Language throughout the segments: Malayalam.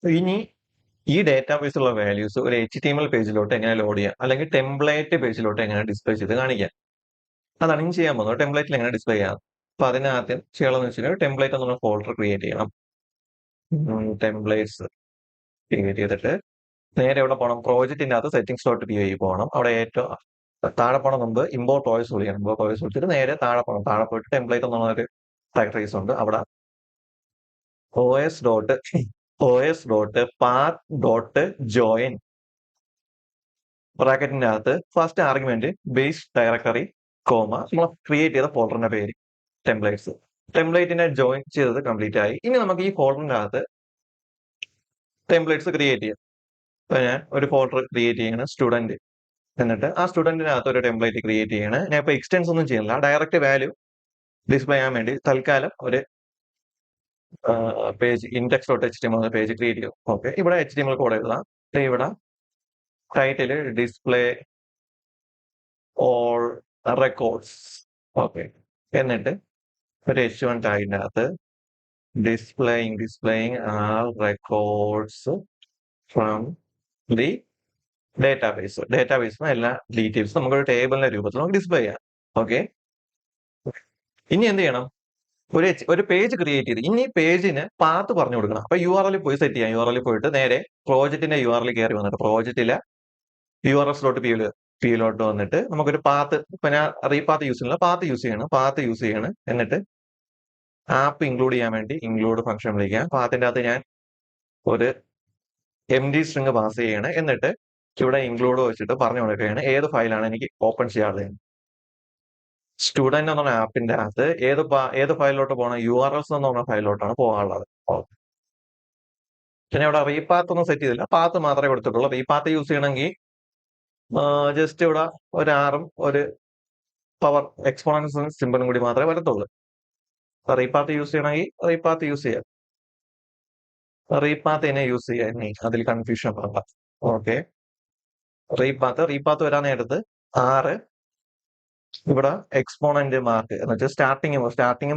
ഇനി ഈ ഡേറ്റാബേസിലുള്ള വാല്യൂസ് ഒരു HTML പേജിലോട്ട് എങ്ങനെ ലോഡ് ചെയ്യാം, അല്ലെങ്കിൽ ടെംപ്ലേറ്റ് പേജിലോട്ട് എങ്ങനെ ഡിസ്പ്ലേ ചെയ്ത് കാണിക്കാം. അതാണ് ഇനി ചെയ്യാൻ പോകുന്നത്. ടെംപ്ലേറ്റിൽ എങ്ങനെ ഡിസ്പ്ലേ ചെയ്യാം. അപ്പൊ അതിന് ആദ്യം ചെയ്യണമെന്ന് വെച്ചാൽ ടെംപ്ലേറ്റ് എന്നുള്ള ഫോൾഡർ ക്രിയേറ്റ് ചെയ്യണം. ടെംപ്ലേറ്റ്സ് ക്രിയേറ്റ് ചെയ്തിട്ട് നേരെ എവിടെ പോകണം, പ്രോജക്റ്റിന്റെ അകത്ത് settings.py പോകണം. അവിടെ ഏറ്റവും താഴെ പോകണം മുമ്പ് ഇമ്പോർട്ട് OS വിളിക്കണം. ഇമ്പോർട്ട് OS വിളിച്ചിട്ട് നേരെ താഴെ പോകണം. താഴെ പോയിട്ട് ടെംപ്ലേറ്റ് എന്നുള്ള ഒരു ട്രേസ് ഉണ്ട്. അവിടെ os.path.join ബ്രാക്കറ്റിന്റെ അകത്ത് first argument base directory comma നമ്മൾ ക്രിയേറ്റ് ചെയ്ത ഫോൾഡറിന്റെ പേര് ടെംപ്ലേറ്റ്സ്. ടെംപ്ലേറ്റിനെ ജോയിൻ ചെയ്തത് കംപ്ലീറ്റ് ആയി. ഇനി നമുക്ക് ഈ ഫോൾഡറിന്റെ അകത്ത് ടെംപ്ലേറ്റ്സ് ക്രിയേറ്റ് ചെയ്യാം. അപ്പൊ ഞാൻ ഒരു ഫോൾഡർ ക്രിയേറ്റ് ചെയ്യണം, സ്റ്റുഡന്റ്. എന്നിട്ട് ആ സ്റ്റുഡന്റിനകത്ത് ഒരു ടെംപ്ലേറ്റ് ക്രിയേറ്റ് ചെയ്യണം. ഞാൻ ഇപ്പൊ എക്സ്റ്റെൻസ് ഒന്നും ചെയ്യുന്നില്ല, ഡയറക്റ്റ് വാല്യൂ ഡിസ്പ്ലേ ചെയ്യാൻ വേണ്ടി തൽക്കാലം ഒരു പേജ് index.html പേജ് ക്രിയേറ്റ് ചെയ്യും. ഓക്കെ, ഇവിടെ HTML കോഡ് എഴുതാം. ഇവിടെ title display all records. Okay, എന്നിട്ട് ഒരു H1 ടാഗിന്റെ അകത്ത് displaying all records from the database എല്ലാ ഡീറ്റെയിൽസ് നമുക്കൊരു ടേബിളിന്റെ രൂപത്തിൽ നമുക്ക് ഡിസ്പ്ലേ ചെയ്യാം. ഓക്കെ, ഇനി എന്ത് ചെയ്യണം, ഒരു പേജ് ക്രിയേറ്റ് ചെയ്ത് ഇനി പേജിന് പാത്ത് പറഞ്ഞു കൊടുക്കണം. അപ്പൊ URL പോയി സെറ്റ് ചെയ്യാം. URL പോയിട്ട് നേരെ പ്രോജക്റ്റിന്റെ URL കയറി വന്നിട്ട് പ്രോജക്റ്റിലെ URS.pയിലോട്ട് വന്നിട്ട് നമുക്കൊരു പാത്ത്, ഇപ്പൊ ഞാൻ റീപാത്ത് യൂസ് ചെയ്യുന്നില്ല, പാത്ത് യൂസ് ചെയ്യണം. എന്നിട്ട് ആപ്പ് ഇൻക്ലൂഡ് ചെയ്യാൻ വേണ്ടി ഇൻക്ലൂഡ് ഫംഗ്ഷൻ വിളിക്കാം. പാത്തിന്റെ അകത്ത് ഞാൻ ഒരു empty സ്ട്രിങ് പാസ് ചെയ്യണം. എന്നിട്ട് ഇവിടെ ഇൻക്ലൂഡ് വെച്ചിട്ട് പറഞ്ഞു കൊടുക്കുകയാണ് ഏത് ഫയലാണ് എനിക്ക് ഓപ്പൺ ചെയ്യാനുള്ളത്. സ്റ്റുഡന്റ് എന്ന് പറഞ്ഞ ആപ്പിന്റെ അകത്ത് ഏത് ഫയലിലോട്ട് പോകണം, URLs എന്ന് പറഞ്ഞ ഫയലിലോട്ടാണ് പോകാനുള്ളത്. പിന്നെ ഇവിടെ റീപാത്ത് ഒന്നും സെറ്റ് ചെയ്തില്ല, പാത്ത് മാത്രമേ കൊടുത്തിട്ടുള്ളൂ. റീപാത്ത് യൂസ് ചെയ്യണമെങ്കിൽ ജസ്റ്റ് ഇവിടെ ഒരു ആറും ഒരു പവർ എക്സ്പോണൻസ് സിമ്പിളും കൂടി മാത്രമേ വരത്തുള്ളൂ. റീപാത്ത് യൂസ് ചെയ്യണമെങ്കിൽ റീപാത്ത് യൂസ് ചെയ്യാം. റീപാത്ത് തന്നെ യൂസ് ചെയ്യാം, അതിൽ കൺഫ്യൂഷൻ വേണ്ട. ഓക്കെ, റീപാത്ത് വരാൻ നേരത്ത് 6 ഇവിടെ എക്സ്പോണന്റ് മാർക്ക് എന്ന് വെച്ചാൽ സ്റ്റാർട്ടിങ്ങും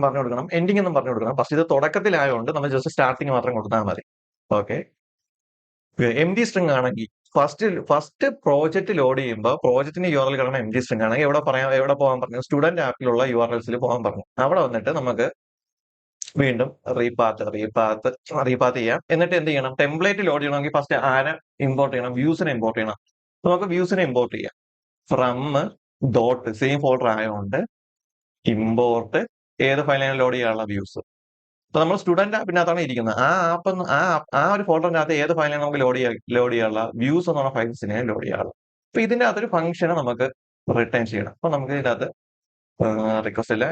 പറഞ്ഞു കൊടുക്കണം, എൻഡിങ് എന്നും പറഞ്ഞു കൊടുക്കണം. പക്ഷെ ഇത് തുടക്കത്തിലായതുകൊണ്ട് നമ്മൾ ജസ്റ്റ് സ്റ്റാർട്ടിങ് മാത്രം കൊടുത്താൽ മതി. ഓക്കെ, empty സ്ട്രിങ് ആണെങ്കിൽ ഫസ്റ്റ് പ്രോജക്റ്റ് ലോഡ് ചെയ്യുമ്പോൾ പ്രോജക്റ്റിന് URL കിടന്ന empty സ്ട്രിങ് ആണെങ്കിൽ എവിടെ പോകാൻ പറഞ്ഞു, സ്റ്റുഡന്റ് ആപ്പിലുള്ള URLസിൽ പോകാൻ പറഞ്ഞു. അവിടെ വന്നിട്ട് നമുക്ക് വീണ്ടും റീപാത്ത് ചെയ്യാം. എന്നിട്ട് എന്ത് ചെയ്യണം, ടെംപ്ലേറ്റ് ലോഡ് ചെയ്യണമെങ്കിൽ ഫസ്റ്റ് ആരെ ഇമ്പോർട്ട് ചെയ്യണം, വ്യൂസിനെ ഇമ്പോർട്ട് ചെയ്യണം. നമുക്ക് വ്യൂസിനെ ഇമ്പോർട്ട് ചെയ്യാം. ഫ്രം ഡോട്ട് സെയിം ഫോൾഡർ ആയതുകൊണ്ട് ഇമ്പോർട്ട് ഏത് ഫയലാണ് ലോഡ് ചെയ്യാനുള്ള വ്യൂസ്. അപ്പൊ നമ്മൾ സ്റ്റുഡന്റ് ആപ്പിനകത്താണ് ഇരിക്കുന്നത്. ആ ഒരു ഫോൾഡറിന്റെ അകത്ത് ഏത് ഫയലാണ് നമുക്ക് ലോഡ് ചെയ്യാനുള്ള വ്യൂസ് എന്ന് പറഞ്ഞ ഫയൽസിനെ ലോഡ് ചെയ്യാറുള്ളത്. അപ്പൊ ഇതിന്റെ അകത്തൊരു ഫംഗ്ഷനെ നമുക്ക് റിട്ടേൺ ചെയ്യണം. അപ്പൊ നമുക്ക് ഇതിന്റെ അകത്ത് റിക്വസ്റ്റ് അല്ല,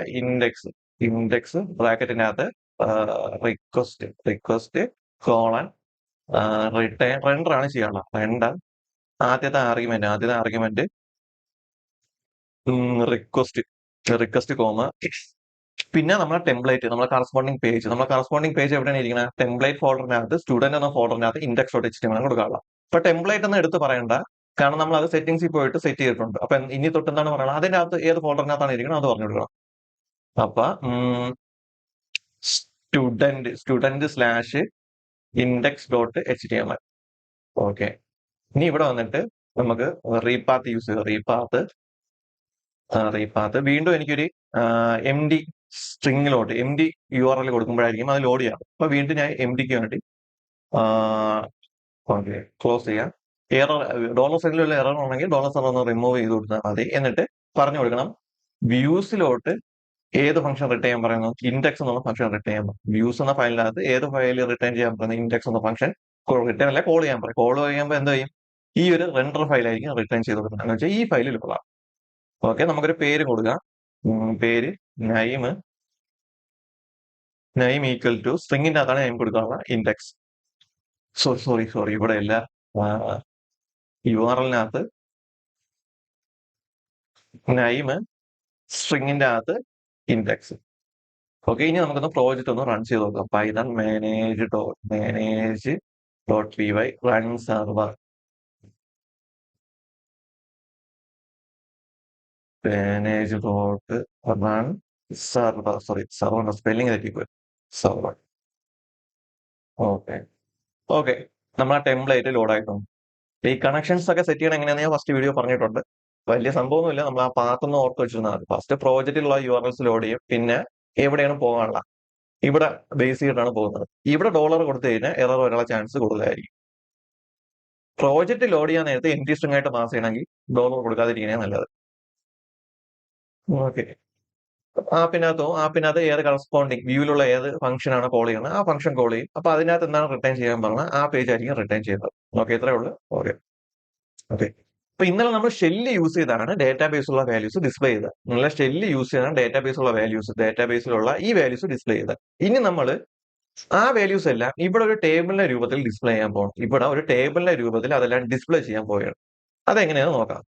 ഇൻഡെക്സ് ബ്രാക്കറ്റിന്റെ അകത്ത് റിക്വസ്റ്റ് കോളൻ റെൻഡർ ആണ് ചെയ്യാനുള്ളത്. റെൻഡർ ആദ്യത്തെ ആർഗ്യുമെന്റ് റിക്വസ്റ്റ് കോമ പിന്നെ നമ്മളെ ടെംപ്ലേറ്റ്, നമ്മളെ കറസ്പോണ്ടിങ് പേജ് എവിടെയാണ് ഇരിക്കുന്നത്, ടെംപ്ലേറ്റ് ഫോൾഡറിനകത്ത് സ്റ്റുഡന്റ് എന്ന ഫോൾഡറിനകത്ത് index.html കൊടുക്കാനുള്ള. അപ്പൊ ടെംപ്ലേറ്റ് എന്ന് എടുത്ത് പറയണ്ട, കാരണം നമ്മൾ അത് സെറ്റിംഗ്സിൽ പോയിട്ട് സെറ്റ് ചെയ്തിട്ടുണ്ട്. അപ്പൊ ഇനി തൊട്ട് എന്താണ് പറയുന്നത്, അതിന്റെ അകത്ത് ഏത് ഫോൾഡറിനകത്താണ് ഇരിക്കുന്നത് അത് പറഞ്ഞു കൊടുക്കണം. അപ്പൊ student/index.html. ഓക്കെ, ഇനി ഇവിടെ വന്നിട്ട് നമുക്ക് റീപാത്ത് യൂസ് ചെയ്യുക. റീപാത്ത് വീണ്ടും എനിക്കൊരു MD സ്ട്രിങ്ങിലോട്ട് MD URL കൊടുക്കുമ്പോഴായിരിക്കും അത് ലോഡ് ചെയ്യാം. അപ്പൊ വീണ്ടും ഞാൻ MDക്ക് വേണ്ടി ക്ലോസ് ചെയ്യാം. $sign എറർ ആണെങ്കിൽ $sign ഒന്ന് റിമൂവ് ചെയ്ത് കൊടുത്താൽ മതി. എന്നിട്ട് പറഞ്ഞു കൊടുക്കണം വ്യൂസിലോട്ട് ഏത് ഫംഗ്ഷൻ റിട്ടേൺ ചെയ്യാൻ പറയുന്നത്, ഇൻഡെക്സ് എന്നുള്ള ഫംഗ്ഷൻ റിട്ടേൺ ചെയ്യാൻ പറയും. വ്യൂസ് എന്ന ഫയലിനകത്ത് ഏത് ഫയൽ റിട്ടേൺ ചെയ്യാൻ പറയുന്നത്, ഇൻഡെക്സ് എന്ന ഫംഗ്ഷൻ റിട്ടേൺ അല്ല കോൾ ചെയ്യാൻ പറയും. കോൾ ചെയ്യുമ്പോൾ എന്ത് ചെയ്യും, ഈ ഒരു റെൻഡർ ഫയലായിരിക്കും റിട്ടേൺ ചെയ്ത് കൊടുക്കുന്നത്. എന്ന് വെച്ചാൽ ഈ ഫയലിൽ കൊള്ളാം. ഓക്കെ, നമുക്കൊരു പേര് കൊടുക്കാം. പേര് നെയിം ഈക്വൽ ടു സ്ട്രിങ്ങിന്റെ അകത്താണ് നെയിം കൊടുക്കാനുള്ള ഇൻഡെക്സ്. സോറി ഇവിടെ അല്ല, URLനകത്ത് നെയിം സ്ട്രിങ്ങിന്റെ അകത്ത് ഇൻഡെക്സ്. ഓക്കെ, ഇനി നമുക്കൊന്ന് പ്രോജക്റ്റ് ഒന്ന് റൺ ചെയ്ത് നോക്കാം. Python manage.py run server manage.run സെർവറിന്റെ സ്പെല്ലിംഗ് തെറ്റിപ്പോയി. സെർവർ. ഓക്കെ, ഓക്കെ, നമ്മൾ ആ ടെംപ്ലേറ്റ് ലോഡ് ആയിട്ടുണ്ട്. ഈ കണക്ഷൻസ് ഒക്കെ സെറ്റ് ചെയ്യണം എങ്ങനെയാണെന്ന് ഞാൻ ഫസ്റ്റ് വീഡിയോ പറഞ്ഞിട്ടുണ്ട്. വലിയ സംഭവമൊന്നുമില്ല, നമ്മൾ ആ പാത്ത് ഒന്ന് ഓർത്ത് വെച്ചിരുന്നാൽ മതി. ഫസ്റ്റ് പ്രോജക്റ്റിലുള്ള URLs ലോഡ് ചെയ്യും, പിന്നെ എവിടെയാണ് പോകാനുള്ള ഇവിടെ ബേസ് ചെയ്തിട്ടാണ് പോകുന്നത്. ഇവിടെ ഡോളർ കൊടുത്തു കഴിഞ്ഞാൽ എറർ വരാനുള്ള ചാൻസ് കൂടുതലായിരിക്കും. പ്രോജക്റ്റ് ലോഡ് ചെയ്യാൻ നേരത്തെ എംപ്റ്റി സ്ട്രിംഗ് ആയിട്ട് പാസ് ചെയ്യണമെങ്കിൽ ഡോളർ കൊടുക്കാതിരിക്കുന്നതാണ് നല്ലത്. ഓക്കെ, ആപ്പിനകത്ത് ഏത് കറസ്പോണ്ടിങ് വ്യൂവിലുള്ള ഏത് ഫംഗ്ഷൻ ആണ് കോൾ ചെയ്യുന്നത് ആ ഫംഗ്ഷൻ കോൾ ചെയ്യും. അപ്പൊ അതിനകത്ത് എന്താണ് റിട്ടേൺ ചെയ്യാൻ പറഞ്ഞാൽ ആ പേജ് ആയിരിക്കും റിട്ടേൺ ചെയ്യുന്നത്. ഓക്കെ, ഇത്രേ ഉള്ളൂ. ഓക്കെ ഓക്കെ അപ്പൊ ഇന്നലെ നമ്മൾ ഷെല്ല് യൂസ് ചെയ്താണ് ഡേറ്റാബേസിലുള്ള വാല്യൂസ് ഡിസ്പ്ലേ ചെയ്തത്. ഇന്നലെ ഷെല്ല് യൂസ് ചെയ്താണ് ഡേറ്റാബേസിലുള്ള വാല്യൂസ്, ഡേറ്റാബേസിലുള്ള ഈ വാല്യൂസ് ഡിസ്പ്ലേ ചെയ്തത്. ഇനി നമ്മൾ ആ വാല്യൂസ് എല്ലാം ഇവിടെ ഒരു ടേബിളിന്റെ രൂപത്തിൽ ഡിസ്പ്ലേ ചെയ്യാൻ പോകണം. ഇവിടെ ഒരു ടേബിളിന്റെ രൂപത്തിൽ അതെല്ലാം ഡിസ്പ്ലേ ചെയ്യാൻ പോവുകയാണ്. അതെങ്ങനെയാണെന്ന് നോക്കാം.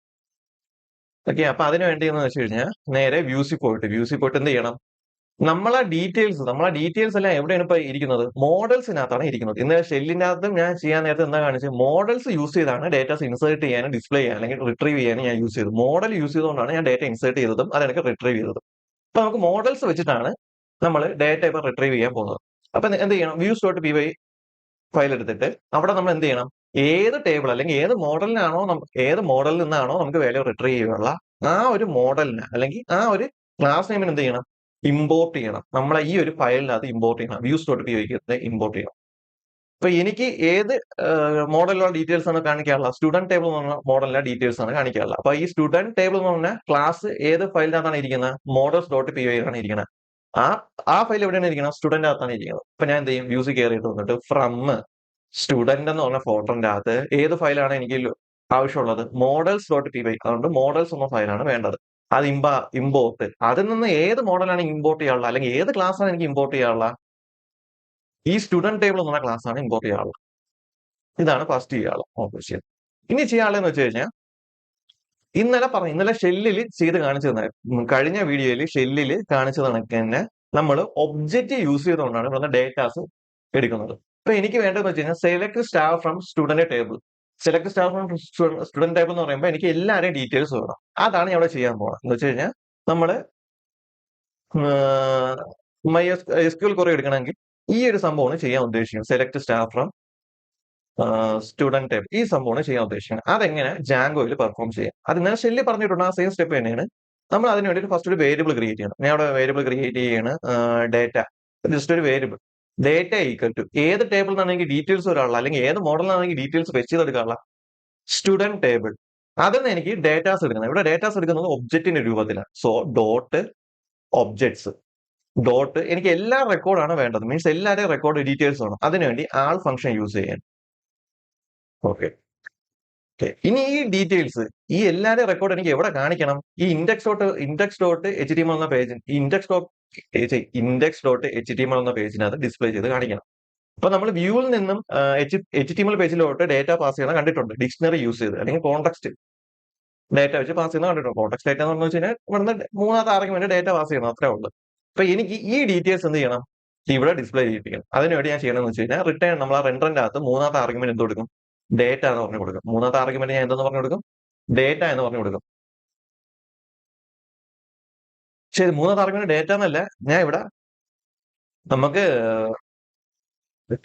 ഓക്കെ, അപ്പൊ അതിന് വേണ്ടി എന്ന് വെച്ച് കഴിഞ്ഞാൽ നേരെ വ്യൂസിൽ പോയിട്ട് എന്ത് ചെയ്യണം? നമ്മളെ ഡീറ്റെയിൽസ് എല്ലാം എവിടെയാണ് ഇപ്പൊ ഇരിക്കുന്നത്? മോഡൽസിനകത്താണ് ഇരിക്കുന്നത്. ഇന്ന് ഷെല്ലിനകത്തും ഞാൻ ചെയ്യാൻ നേരത്തെ എന്താ കാണിച്ചത്? മോഡൽസ് യൂസ് ചെയ്താണ് ഡേറ്റാസ് ഇൻസേർട്ട് ചെയ്യാനും ഡിസ്പ്ലേ ചെയ്യാൻ അല്ലെങ്കിൽ റിട്രീവ് ചെയ്യാനും ഞാൻ യൂസ് ചെയ്തത്. മോഡൽ യൂസ് ചെയ്തുകൊണ്ടാണ് ഞാൻ ഡേറ്റ ഇൻസേർട്ട് ചെയ്തതും അതെനിക്ക് റിട്രീവ് ചെയ്തതും. അപ്പൊ നമുക്ക് മോഡൽസ് വെച്ചിട്ടാണ് നമ്മൾ ഡേറ്റ ഇപ്പൊ റിട്രീവ് ചെയ്യാൻ പോകുന്നത്. അപ്പൊ എന്ത് ചെയ്യണം? views.py ഫയൽ എടുത്തിട്ട് അവിടെ നമ്മൾ എന്ത് ചെയ്യണം? ഏത് ടേബിൾ അല്ലെങ്കിൽ ഏത് മോഡലിൽ നിന്നാണോ നമുക്ക് വാല്യൂ റിട്രീവ് ചെയ്യാനുള്ള ആ ഒരു മോഡലിന് അല്ലെങ്കിൽ ആ ഒരു ക്ലാസ് നെയിമിന് എന്ത് ചെയ്യണം? ഇമ്പോർട്ട് ചെയ്യണം. നമ്മളെ ഈ ഒരു ഫയലിനകത്ത് ഇമ്പോർട്ട് ചെയ്യണം. views.py ഇമ്പോർട്ട് ചെയ്യണം. അപ്പൊ എനിക്ക് ഏത് മോഡലിലുള്ള ഡീറ്റെയിൽസ് ആണ് കാണിക്കാനുള്ള? സ്റ്റുഡന്റ് ടേബിൾ എന്ന് പറഞ്ഞ മോഡലിലെ ഡീറ്റെയിൽസ് ആണ് കാണിക്കാനുള്ള. അപ്പൊ ഈ സ്റ്റുഡന്റ് ടേബിൾ എന്ന് പറഞ്ഞ ക്ലാസ് ഏത് ഫയലിനകത്താണ് ഇരിക്കുന്നത്? models.py ആണ് ഇരിക്കുന്നത്. ആ ആ ഫയൽ എവിടെയാണ് ഇരിക്കുന്നത്? സ്റ്റുഡന്റ് അകത്താണ് ഇരിക്കുന്നത്. അപ്പൊ ഞാൻ എന്ത് ചെയ്യും? വ്യൂസിൽ കയറിയിട്ട് വന്നിട്ട് ഫ്രം സ്റ്റുഡന്റ് എന്ന് പറഞ്ഞ ഫോൾഡറിന്റെ അകത്ത് ഏത് ഫയലാണ് എനിക്ക് ആവശ്യമുള്ളത്? models.py. അതുകൊണ്ട് മോഡൽസ് എന്ന ഫയലാണ് വേണ്ടത്. അത് ഇമ്പോർട്ട്. അതിൽ നിന്ന് ഏത് മോഡലാണ് ഇമ്പോർട്ട് ചെയ്യാനുള്ള അല്ലെങ്കിൽ ഏത് ക്ലാസ് ആണ് എനിക്ക് ഇമ്പോർട്ട് ചെയ്യാനുള്ള? ഈ സ്റ്റുഡന്റ് ടേബിൾ എന്നുള്ള ക്ലാസ് ആണ് ഇമ്പോർട്ട് ചെയ്യാനുള്ളത്. ഇതാണ് ഫസ്റ്റ് ചെയ്യാനുള്ള ഓപ്പറേഷൻ. ഇനി ചെയ്യാനുള്ളതെന്ന് വെച്ച് കഴിഞ്ഞാൽ ഇന്നലെ ഷെല്ലിൽ ചെയ്ത് കാണിച്ചു തന്നെ, കഴിഞ്ഞ വീഡിയോയിൽ ഷെല്ലിൽ കാണിച്ചു കണക്ക് തന്നെ നമ്മൾ ഒബ്ജക്റ്റ് യൂസ് ചെയ്തുകൊണ്ടാണ് ഇവിടെ ഡേറ്റാസ് എടുക്കുന്നത്. അപ്പൊ എനിക്ക് വേണ്ടതെന്ന് വെച്ച് കഴിഞ്ഞാൽ select star from student table. Select star from student table എന്ന് പറയുമ്പോൾ എനിക്ക് എല്ലാവരെയും ഡീറ്റെയിൽസ് വേണം. അതാണ് ഞാൻ ഇവിടെ ചെയ്യാൻ പോകുന്നത്. എന്ന് വെച്ച് കഴിഞ്ഞാൽ നമ്മള് MySQL query എടുക്കണമെങ്കിൽ ഈ ഒരു സംഭവമാണ് ചെയ്യാൻ ഉദ്ദേശിക്കുന്നത്. Select star from student table ഈ സംഭവമാണ് ചെയ്യാൻ ഉദ്ദേശിക്കുന്നത്. അതെങ്ങനെ ജാങ്കോയിൽ പെർഫോം ചെയ്യാം? അത് ഞാൻ ഷെല്ലിൽ പറഞ്ഞിട്ടുണ്ട്. ആ സെയിം സ്റ്റെപ്പ് തന്നെയാണ്. നമ്മൾ അതിന് വേണ്ടി ഫസ്റ്റ് ഒരു വേരിയബിൾ ക്രിയേറ്റ് ചെയ്യണം. ഞാൻ അവിടെ വേരിയബിൾ ക്രിയേറ്റ് ചെയ്യാണ് ഡേറ്റ. ജസ്റ്റ് ഒരു വേരിയബിൾ ഡേറ്റ ഈക്വൽ ടു ഏത് ടേബിൾ നിന്നാണെങ്കിൽ ഡീറ്റെയിൽസ് വരാനുള്ള അല്ലെങ്കിൽ ഏത് മോഡലിനാണെങ്കിൽ ഡീറ്റെയിൽസ് ഫെച്ച് ചെയ്തെടുക്കാനുള്ള? Student table. അതിൽ നിന്ന് എനിക്ക് ഡേറ്റാസ് എടുക്കണം. ഇവിടെ ഡേറ്റാസ് എടുക്കുന്നത് ഒബ്ജക്റ്റിന്റെ രൂപത്തിലാണ്. സോ ഡോട്ട് ഒബ്ജക്ട്സ് ഡോട്ട് എനിക്ക് എല്ലാ റെക്കോർഡാണ് വേണ്ടത്. മീൻസ് എല്ലാവരുടെയും റെക്കോർഡ് ഡീറ്റെയിൽസ് വേണം. അതിനുവേണ്ടി ആൾ ഫംഗ്ഷൻ യൂസ് ചെയ്യാൻ. ഓക്കെ ഓക്കെ ഇനി ഈ ഡീറ്റെയിൽസ് ഈ എല്ലാവരുടെയും റെക്കോർഡ് എനിക്ക് എവിടെ കാണിക്കണം? ഈ index.html എന്ന പേജ് index.html എന്ന പേജിനകത്ത് ഡിസ്പ്ലേ ചെയ്ത് കാണിക്കണം. അപ്പൊ നമ്മൾ വ്യൂവിൽ നിന്നും HTML പേജിലോട്ട് ഡേറ്റ പാസ് ചെയ്യണം കണ്ടിട്ടുണ്ട്. ഡിക്ഷണറി യൂസ് ചെയ്ത് അല്ലെങ്കിൽ കോൺടെക്സ്റ്റ് ഡേറ്റ വെച്ച് പാസ് ചെയ്യുന്ന കണ്ടിട്ടുണ്ട്. കോൺടെക്സ്റ്റ് ഡേറ്റ എന്ന് പറഞ്ഞു വെച്ച് കഴിഞ്ഞാൽ ഇവിടുന്ന് മൂന്നാമത്തെ ആർഗ്യുമെന്റ് ഡേറ്റ പാസ് ചെയ്യണം, അത്രേ ഉള്ളൂ. അപ്പൊ എനിക്ക് ഈ ഡീറ്റെയിൽസ് എന്ത് ചെയ്യണം? ഇവിടെ ഡിസ്പ്ലേ ചെയ്യിപ്പിക്കണം. അതിനുവേണ്ടി ഞാൻ ചെയ്യണമെന്ന് വെച്ച് കഴിഞ്ഞാൽ റിട്ടേൺ നമ്മൾ ആ റെൻഡറിന്റെ അകത്ത് മൂന്നാമത്തെ ആർഗ്യുമെന്റ് എന്ത് കൊടുക്കും? ഡേറ്റ എന്ന് പറഞ്ഞു കൊടുക്കും. മൂന്നാമത്തെ ആർഗ്യുമെന്റ് ഞാൻ എന്തെന്ന് പറഞ്ഞു കൊടുക്കും? ഡേറ്റ എന്ന് പറഞ്ഞു കൊടുക്കും. ശരി, മൂന്നാമത്തെ ആർഗ്യുമെന്റ് ഡേറ്റ എന്നല്ല, ഞാൻ ഇവിടെ നമുക്ക്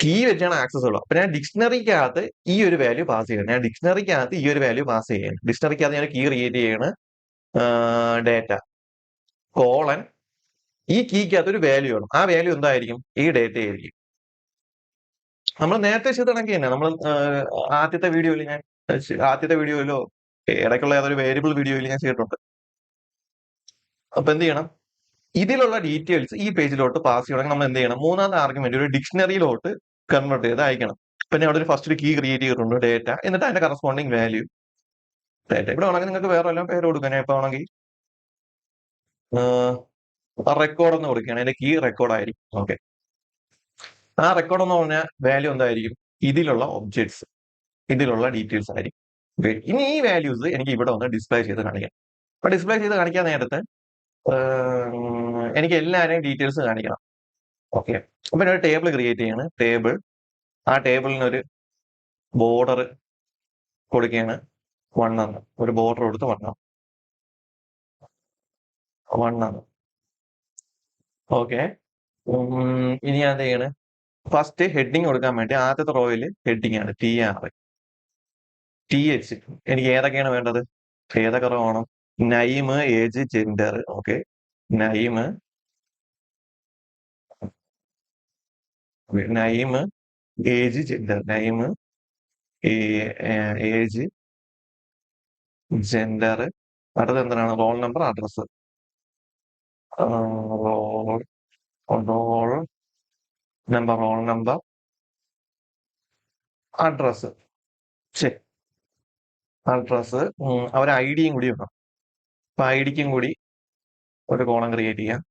കീ വെച്ചാണ് ആക്സസ് ഉള്ളത്. അപ്പൊ ഞാൻ ഡിക്ഷണറിക്കകത്ത് ഈ ഒരു വാല്യൂ പാസ് ചെയ്യണം. ഡിക്ഷണറിക്കകത്ത് ഞാൻ കീ ക്രിയേറ്റ് ചെയ്യാണ് ഡേറ്റ കോളൻ ഈ കീക്കകത്ത് ഒരു വാല്യൂ വേണം. ആ വാല്യൂ എന്തായിരിക്കും? ഈ ഡേറ്റ ആയിരിക്കും. നമ്മൾ നേരത്തെ ചെയ്ത കണക്ക് തന്നെ നമ്മൾ ആദ്യത്തെ വീഡിയോയിലോ ഇടയ്ക്കുള്ള ഏതൊരു വേരിയബിൾ വീഡിയോയിൽ ഞാൻ ചെയ്തിട്ടുണ്ട്. അപ്പൊ എന്ത് ചെയ്യണം? ഇതിലുള്ള ഡീറ്റെയിൽസ് ഈ പേജിലോട്ട് പാസ് ചെയ്യണമെങ്കിൽ നമ്മൾ എന്ത് ചെയ്യണം? മൂന്നാമത്തെ ആർഗ്യുമെന്റ് ഒരു ഡിക്ഷണറിയിലോട്ട് കൺവേർട്ട് ചെയ്ത് അയക്കണം. പിന്നെ അവിടെ ഒരു ഫസ്റ്റ് ഒരു കീ ക്രിയേറ്റ് ചെയ്തിട്ടുണ്ട് ഡേറ്റ, എന്നിട്ട് അതിന്റെ കറസ്പോണ്ടിങ് വാല്യൂ ഡേറ്റ. ഇവിടെ വേണമെങ്കിൽ നിങ്ങൾക്ക് വേറെ എല്ലാം പേര് കൊടുക്കാൻ. ഇപ്പൊ ആണെങ്കിൽ റെക്കോർഡ് എന്ന് കൊടുക്കുകയാണ്. അതിന്റെ കീ റെക്കോർഡ് ആയിരിക്കും. ഓക്കെ, ആ റെക്കോർഡ് എന്ന് പറഞ്ഞ വാല്യൂ എന്തായിരിക്കും? ഇതിലുള്ള ഒബ്ജക്ട്സ് ഇതിലുള്ള ഡീറ്റെയിൽസ് ആയിരിക്കും. ഇനി ഈ വാല്യൂസ് എനിക്ക് ഇവിടെ ഒന്ന് ഡിസ്പ്ലേ ചെയ്ത് കാണിക്കാം. അപ്പൊ ഡിസ്പ്ലേ ചെയ്ത് കാണിക്കാൻ നേരത്തെ എനിക്ക് എല്ലാവരെയും ഡീറ്റെയിൽസ് കാണിക്കണം. ഓക്കെ, അപ്പൊ ഞാൻ ഒരു ടേബിൾ ക്രിയേറ്റ് ചെയ്യാണ്. ആ ടേബിളിനൊരു ബോർഡർ കൊടുക്കുകയാണ്. 1 എന്ന് ഒരു ബോർഡർ കൊടുത്ത് 1 എന്ന്. ഓക്കെ, ഇനി ഞാൻ എന്ത് ചെയ്യണ്? ഫസ്റ്റ് ഹെഡിങ് കൊടുക്കാൻ വേണ്ടി ആദ്യത്തെ റോയിൽ ഹെഡിങ് ആണ് TH. എനിക്ക് ഏതൊക്കെയാണ് വേണ്ടത്? ഏതൊക്കെ റോ വേണം? Name, age, gender. Okay, name, name, age, gender. Name, age, gender. അടുത്തത് എന്താണ്? Roll number, address. Roll roll roll number, address. ശരി, അഡ്രസ്. അവർ ഐഡിയും കൂടി വേണം. അപ്പൊ ഐഡിക്കും കൂടി ഒരു കോളം ക്രിയേറ്റ് ചെയ്യാം.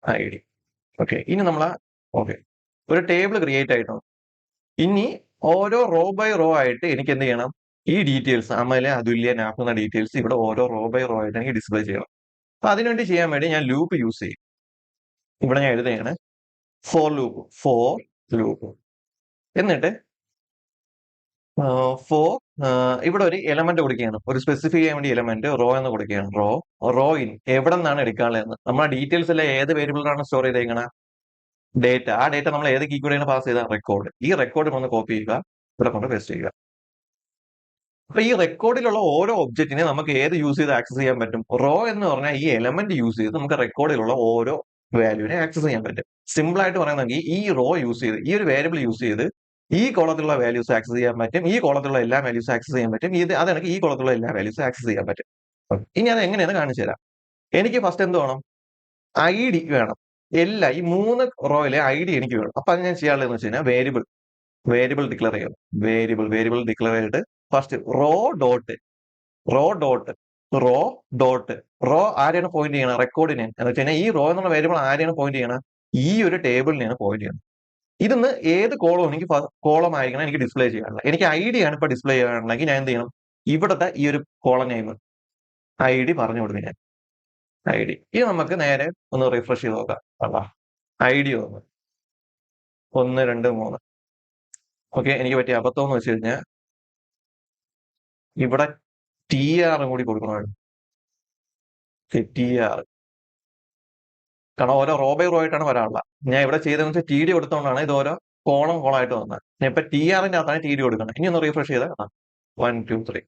ID. ഓക്കെ, ഇനി ഓക്കെ, ഒരു ടേബിൾ ക്രിയേറ്റ് ആയിട്ടുണ്ട്. ഇനി ഓരോ റോ ബൈ റോ ആയിട്ട് എനിക്ക് എന്ത് ചെയ്യണം? ഈ ഡീറ്റെയിൽസ്, അമല്, അതുല്യ, നാപ്പ് എന്ന ഡീറ്റെയിൽസ് ഇവിടെ ഓരോ റോ ബൈ റോ ആയിട്ട് എനിക്ക് ഡിസ്പ്ലേ ചെയ്യണം. അപ്പൊ അതിനുവേണ്ടി ചെയ്യാൻ വേണ്ടി ഞാൻ ലൂപ്പ് യൂസ് ചെയ്യും. ഇവിടെ ഞാൻ എഴുതുകയാണ് ഫോർ ലൂപ്പ്. എന്നിട്ട് ഫോർ, ഇവിടെ ഒരു എലമെന്റ് കൊടുക്കുകയാണ്, ഒരു സ്പെസിഫൈ ചെയ്യാൻ വേണ്ടി എലമെന്റ് റോ എന്ന് കൊടുക്കുകയാണ്. റോ ഇൻ എവിടെ നിന്നാണ് എടുക്കാനുള്ളത്? നമ്മൾ ആ ഡീറ്റെയിൽസ് എല്ലാം ഏത് വേരിയബിളിലാണ് സ്റ്റോർ ചെയ്തേക്കണ? ഡേറ്റ. ആ ഡേറ്റ നമ്മൾ ഏത് കീ കൂടെയാണ് പാസ് ചെയ്ത? റെക്കോർഡ്. ഈ റെക്കോർഡ് ഒന്ന് കോപ്പി ചെയ്യുക, ഇവിടെ കൊണ്ട് പേസ്റ്റ് ചെയ്യുക. അപ്പൊ ഈ റെക്കോർഡിലുള്ള ഓരോ ഒബ്ജക്റ്റിനെ നമുക്ക് ഏത് യൂസ് ചെയ്ത് ആക്സസ് ചെയ്യാൻ പറ്റും? റോ എന്ന് പറഞ്ഞാൽ ഈ എലമെന്റ് യൂസ് ചെയ്ത് നമുക്ക് റെക്കോർഡിലുള്ള ഓരോ വാല്യൂവിനെ ആക്സസ് ചെയ്യാൻ പറ്റും. സിമ്പിൾ ആയിട്ട് പറയുന്നെങ്കിൽ ഈ റോ യൂസ് ചെയ്ത്, ഈ ഒരു വേരിയബിൾ യൂസ് ചെയ്ത് ഈ കോളത്തിലുള്ള വാല്യൂസ് ആക്സസ് ചെയ്യാൻ പറ്റും, ഈ കോളത്തിലുള്ള എല്ലാ വാല്യൂസ് ആക്സസ് ചെയ്യാൻ പറ്റും, അതെനിക്ക് ഈ കോളത്തിലുള്ള എല്ലാ വാല്യൂസ് ആക്സസ് ചെയ്യാൻ പറ്റും. ഇനി അത് എങ്ങനെയാണ് കാണിച്ചു തരാം. എനിക്ക് ഫസ്റ്റ് എന്ത് വേണം? ID വേണം. ഈ 3 റോയിലെ ID എനിക്ക് വേണം. അപ്പൊ അത് ഞാൻ ചെയ്യാനുള്ളതെന്ന് വെച്ച് കഴിഞ്ഞാൽ വേരിയബിൾ ഡിക്ലെയർ ചെയ്യണം. വേരിയബിൾ ഡിക്ലെയർ ചെയ്തിട്ട് first row dot row row ആരെയാണ് പോയിന്റ് ചെയ്യണം? റെക്കോർഡിനെ. എന്ന് വെച്ച് കഴിഞ്ഞാൽ ഈ റോ എന്നുള്ള വേരിയബിൾ ആരെയാണ് പോയിന്റ് ചെയ്യണം? ഈ ഒരു ടേബിളിനെയാണ് പോയിന്റ് ചെയ്യണം. ഇതിന്ന് ഏത് കോളം കോളം ആയിരിക്കണം എനിക്ക് ഡിസ്പ്ലേ ചെയ്യാനുള്ളത്? എനിക്ക് ID ആണ് ഇപ്പൊ ഡിസ്പ്ലേ ചെയ്യാനുള്ളതെങ്കിൽ ഞാൻ എന്ത് ചെയ്യണം? ഇവിടുത്തെ ഈ ഒരു കോളം നെയിം ID പറഞ്ഞു കൊടുക്കും ഞാൻ. ID. ഇനി നമുക്ക് നേരെ ഒന്ന് റിഫ്രഷ് ചെയ്ത് നോക്കാം. അതാ ID ഒന്ന് 1, 2, 3. ഓക്കെ, എനിക്ക് പറ്റിയ അബദ്ധം എന്ന് വെച്ച് കഴിഞ്ഞാൽ ഇവിടെ TR കൂടി കൊടുക്കണമായിരുന്നു. TR, കാരണം ഓരോ റോ ബൈ റോ ആയിട്ടാണ് വരാനുള്ളത്. ഞാൻ ഇവിടെ ചെയ്തതെന്ന് വെച്ചാൽ TD കൊടുത്തോണ്ടാണ് ഇത് ഓരോ കോളമായിട്ട് വന്നത്. ഞാൻ ഇപ്പൊ TRന്റെ അകത്താണ് TD കൊടുക്കണം. ഇനി ഒന്ന് റീഫ്രഷ് ചെയ്താൽ 1, 2, 3.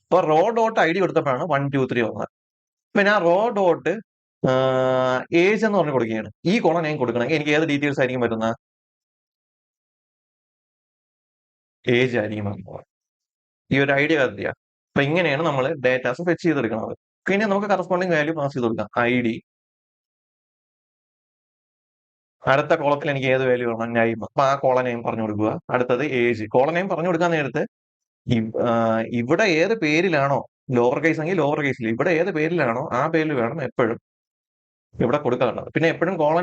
ഇപ്പൊ റോ ഡോട്ട് ID കൊടുത്തപ്പോഴാണ് 1, 2, 3 വന്നത്. പിന്നെ ആ റോ ഡോട്ട് ഏജ് എന്ന് പറഞ്ഞ് കൊടുക്കുകയാണ്. ഈ കോളം ഞാൻ കൊടുക്കണമെങ്കിൽ എനിക്ക് ഏത് ഡീറ്റെയിൽസ് ആയിരിക്കും വരുന്നത്? ഏജ് ആയിരിക്കും വരുന്നത്. ഈ ഒരു ഐഡിയ കത്തിയ. അപ്പൊ ഇങ്ങനെയാണ് നമ്മൾ ഡേറ്റാസ് ഫെച്ച് ചെയ്തെടുക്കുന്നത്. പിന്നെ നമുക്ക് കറസ്പോണ്ടിങ് വാല്യൂ പാസ് ചെയ്ത് കൊടുക്കാം. ID. അടുത്ത കോളത്തിൽ എനിക്ക് ഏത് വാല്യൂ വേണം? നൈം. അപ്പൊ ആ കോള നെയിം പറഞ്ഞു കൊടുക്കുക. അടുത്തത് ഏജ്. കോള നെയിം പറഞ്ഞു കൊടുക്കാൻ നേരത്ത് ഇവിടെ ഏത് പേരിലാണോ, ലോവർ കേസ് എങ്കിൽ ലോവർ കേസിൽ, ഇവിടെ ഏത് പേരിലാണോ ആ പേരിൽ വേണം എപ്പോഴും ഇവിടെ കൊടുക്കാനുള്ളത്. പിന്നെ എപ്പോഴും കോള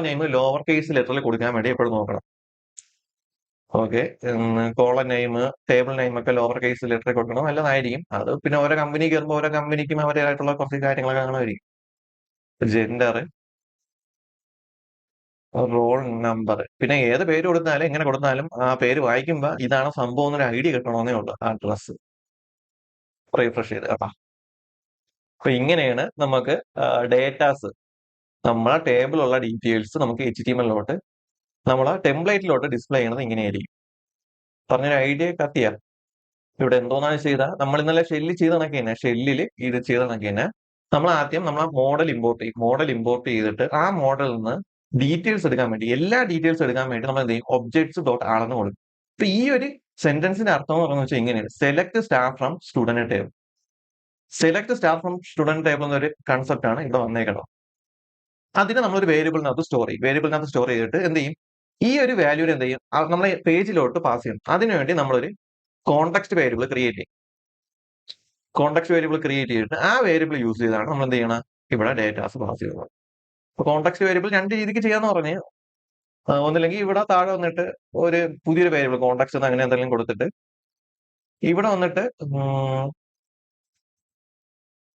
നെയിമും ലോവർ കേസ് ലെറ്ററിൽ കൊടുക്കാൻ വേണ്ടി എപ്പോഴും നോക്കണം. ഓക്കെ, കോള നെയിം, ടേബിൾ നെയിം ഒക്കെ ലോവർ കേസ് ലെറ്ററിൽ കൊടുക്കണം, നല്ലതായിരിക്കും. അത് പിന്നെ ഓരോ കമ്പനി കയറുമ്പോൾ ഓരോ കമ്പനിക്കും അവരുടേതായിട്ടുള്ള കുറച്ച് കാര്യങ്ങളൊക്കെ കാണുമായിരിക്കും. Gender, roll number. പിന്നെ ഏത് പേര് കൊടുത്താലും എങ്ങനെ കൊടുത്താലും ആ പേര് വായിക്കുമ്പോൾ ഇതാണ് സംഭവം എന്നൊരു ഐഡിയ കിട്ടണമെന്നേ ഉള്ളൂ. അഡ്രസ് റീഫ്രഷ് ചെയ്ത് കേട്ടോ. അപ്പൊ ഇങ്ങനെയാണ് നമുക്ക് ഡേറ്റാസ്, നമ്മളെ ടേബിളുള്ള ഡീറ്റെയിൽസ് നമുക്ക് HTML നമ്മളെ ടെംപ്ലേറ്റിലോട്ട് ഡിസ്പ്ലേ ചെയ്യണത് ഇങ്ങനെയായിരിക്കും. പറഞ്ഞൊരു ഐഡിയ കത്തിയ. ഇവിടെ എന്തോന്നാണ് ചെയ്ത, നമ്മൾ ഇന്നലെ ഷെല്ലിൽ ചെയ്ത കണക്ക് തന്നെ, ഇത് ചെയ്ത കണക്ക് തന്നെ നമ്മൾ ആദ്യം നമ്മളെ മോഡൽ ഇമ്പോർട്ട് ചെയ്തിട്ട് ആ മോഡലിൽ നിന്ന് ഡീറ്റെയിൽസ് എടുക്കാൻ വേണ്ടി, എല്ലാ ഡീറ്റെയിൽസ് എടുക്കാൻ വേണ്ടി നമ്മൾ എന്ത് ചെയ്യും? ഒബ്ജക്ട്സ് ഡോട്ട് ആണെന്ന് കൊടുക്കും. അപ്പൊ ഈ ഒരു സെന്റൻസിന്റെ അർത്ഥം എന്ന് പറയുന്നത് വെച്ചാൽ ഇങ്ങനെയാണ്: select star from student table. Select star from student table എന്നൊരു കൺസെപ്റ്റ് ആണ് ഇവിടെ വന്നേക്കണം. അതിനെ നമ്മളൊരു വേരിയബിളിനകത്ത് സ്റ്റോർ ചെയ്തിട്ട് എന്ത് ചെയ്യും? ഈ ഒരു വാല്യൂര് എന്ത് ചെയ്യും? നമ്മളെ പേജിലോട്ട് പാസ് ചെയ്യണം. അതിനുവേണ്ടി നമ്മളൊരു കോണ്ടെക്സ്റ്റ് വേരിയബിൾ ക്രിയേറ്റ് ചെയ്തിട്ട് ആ വേരിയബിൾ യൂസ് ചെയ്താണ് നമ്മൾ എന്ത് ചെയ്യണം? ഇവിടെ ഡേറ്റാസ് പാസ് ചെയ്യുന്നത്. അപ്പൊ കോണ്ടെക്സ്റ്റ് വേരിയബിൾ രണ്ട് രീതിക്ക് ചെയ്യാന്ന് പറഞ്ഞ്, ഒന്നില്ലെങ്കിൽ ഇവിടെ താഴെ വന്നിട്ട് ഒരു പുതിയൊരു വേരിയബിൾ കോണ്ടെക്സ്റ്റ് എന്ന് അങ്ങനെ എന്തെങ്കിലും കൊടുത്തിട്ട് ഇവിടെ വന്നിട്ട്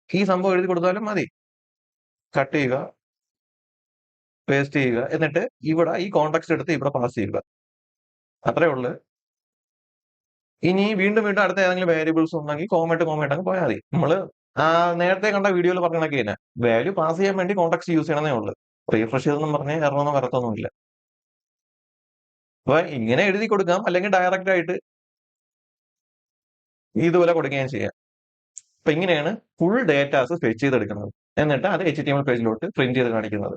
ഈ സംഭവം എഴുതി കൊടുത്താലും മതി. കട്ട് ചെയ്യുക, പേസ്റ്റ് ചെയ്യുക, എന്നിട്ട് ഇവിടെ ഈ കോണ്ടെക്സ്റ്റ് എടുത്ത് ഇവിടെ പാസ് ചെയ്യുക. അത്രേ ഉള്ളു. ഇനി വീണ്ടും അടുത്ത ഏതെങ്കിലും വേരിയബിൾസ് ഉണ്ടെങ്കിൽ കോമയിട്ട് അങ്ങ് പോയാൽ മതി. നമ്മള് നേരത്തെ കണ്ട വീഡിയോയിൽ പറഞ്ഞ കണക്ക് തന്നെ വാല്യൂ പാസ് ചെയ്യാൻ വേണ്ടി കോണ്ടെക്സ്റ്റ് യൂസ് ചെയ്യണമെന്നേ ഉള്ളൂ. റീഫ്രഷ് ചെയ്തെന്നും പറഞ്ഞ് എററൊന്നും വരത്തൊന്നുമില്ല. അപ്പൊ ഇങ്ങനെ എഴുതി കൊടുക്കാം, അല്ലെങ്കിൽ ഡയറക്റ്റ് ആയിട്ട് ഇതുപോലെ കൊടുക്കുകയും ചെയ്യാം. അപ്പൊ ഇങ്ങനെയാണ് ഫുൾ ഡേറ്റാസ് ഫെച്ച് ചെയ്തെടുക്കുന്നത്. എന്നിട്ട് അത് HTML പേജിലോട്ട് പ്രിന്റ് ചെയ്ത് കാണിക്കുന്നത്.